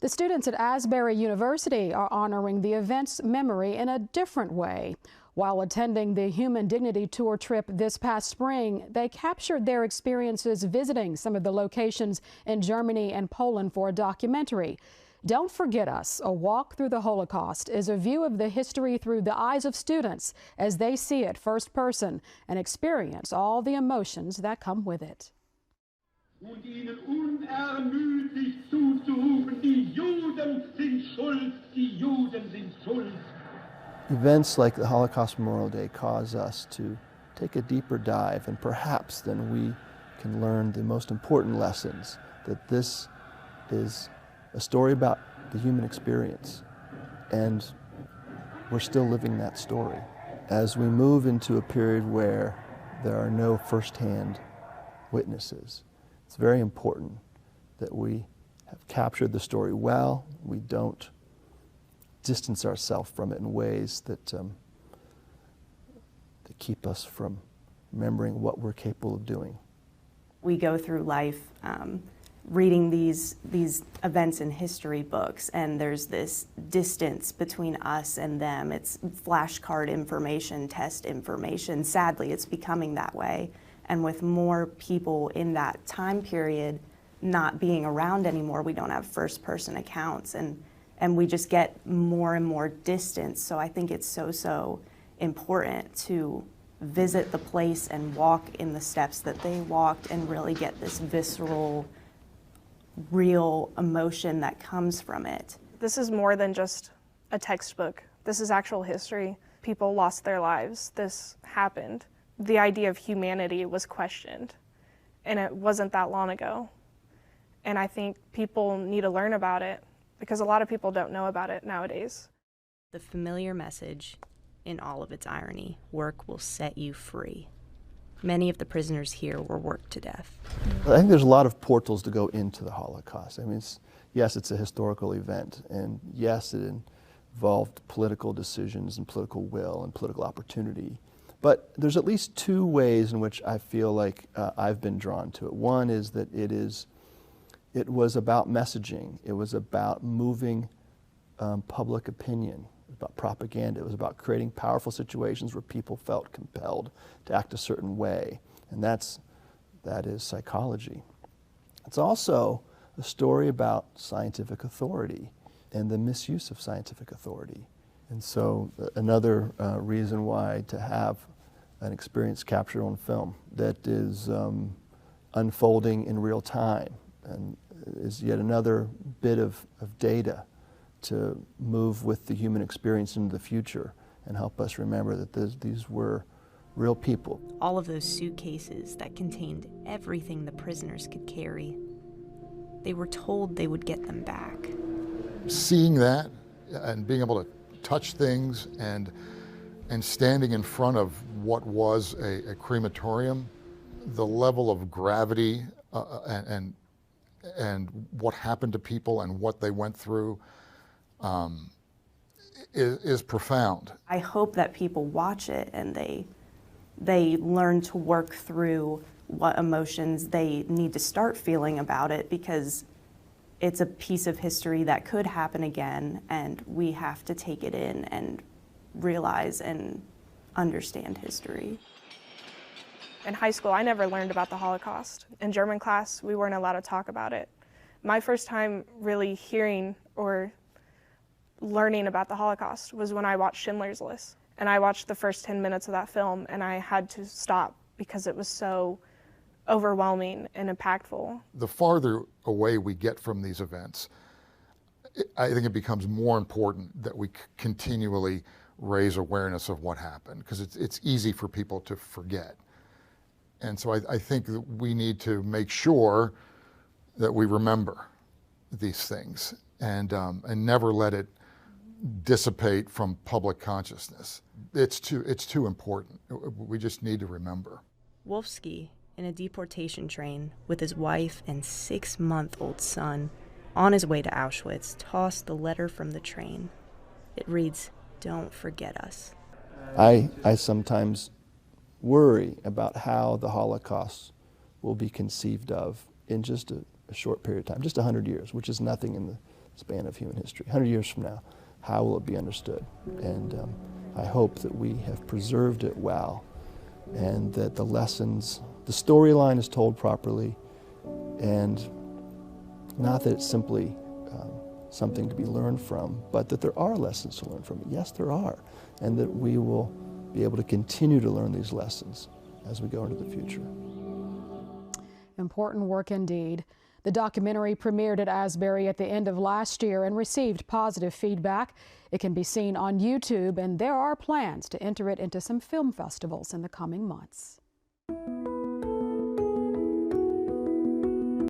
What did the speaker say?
The students at Asbury University are honoring the event's memory in a different way. While attending the Human Dignity Tour trip this past spring, they captured their experiences visiting some of the locations in Germany and Poland for a documentary. Don't Forget Us, A Walk Through the Holocaust, is a view of the history through the eyes of students as they see it first person and experience all the emotions that come with it. Und ihnen unermüdlich zuzurufen, die Juden sind schuld, die Juden sind schuld. Events like the Holocaust Memorial Day cause us to take a deeper dive, and perhaps then we can learn the most important lessons, that this is a story about the human experience, and we're still living that story. As we move into a period where there are no firsthand witnesses, it's very important that we have captured the story well. We don't distance ourselves from it in ways that, that keep us from remembering what we're capable of doing. We go through life reading these events in history books, and there's this distance between us and them. It's flashcard information, test information. Sadly, it's becoming that way. And with more people in that time period not being around anymore, we don't have first-person accounts, and we just get more and more distance. So I think it's so important to visit the place and walk in the steps that they walked and really get this visceral, real emotion that comes from it. This is more than just a textbook. This is actual history. People lost their lives. This happened. The idea of humanity was questioned, and it wasn't that long ago. And I think people need to learn about it because a lot of people don't know about it nowadays. The familiar message, in all of its irony, work will set you free. Many of the prisoners here were worked to death. I think there's a lot of portals to go into the Holocaust. I mean, yes, it's a historical event, and yes, it involved political decisions and political will and political opportunity. But there's at least two ways in which I feel like I've been drawn to it. One is that it was about messaging. It was about moving public opinion, about propaganda. It was about creating powerful situations where people felt compelled to act a certain way. And that is psychology. It's also a story about scientific authority and the misuse of scientific authority. And so another reason why to have an experience captured on film that is unfolding in real time and is yet another bit of data to move with the human experience into the future and help us remember that these were real people. All of those suitcases that contained everything the prisoners could carry, they were told they would get them back. Seeing that and being able to touch things and standing in front of what was a crematorium, the level of gravity and what happened to people and what they went through is profound. I hope that people watch it and they learn to work through what emotions they need to start feeling about it, because it's a piece of history that could happen again, and we have to take it in and realize and understand history. In high school, I never learned about the Holocaust. In German class, we weren't allowed to talk about it. My first time really hearing or learning about the Holocaust was when I watched Schindler's List. And I watched the first 10 minutes of that film, and I had to stop because it was so overwhelming and impactful. The farther away we get from these events, I think it becomes more important that we continually raise awareness of what happened, because it's easy for people to forget. And so I think that we need to make sure that we remember these things and never let it dissipate from public consciousness. It's too important. We just need to remember. Wolfsky, in a deportation train with his wife and 6-month-old son, on his way to Auschwitz, tossed the letter from the train. It reads, "Don't forget us." I sometimes worry about how the Holocaust will be conceived of in just a short period of time, just 100 years, which is nothing in the span of human history. 100 years from now, how will it be understood? And I hope that we have preserved it well, and that the lessons, the storyline is told properly, and not that it's simply something to be learned from, but that there are lessons to learn from it. Yes, there are, and that we will be able to continue to learn these lessons as we go into the future. Important work indeed. The documentary premiered at Asbury at the end of last year and received positive feedback. It can be seen on YouTube, and there are plans to enter it into some film festivals in the coming months.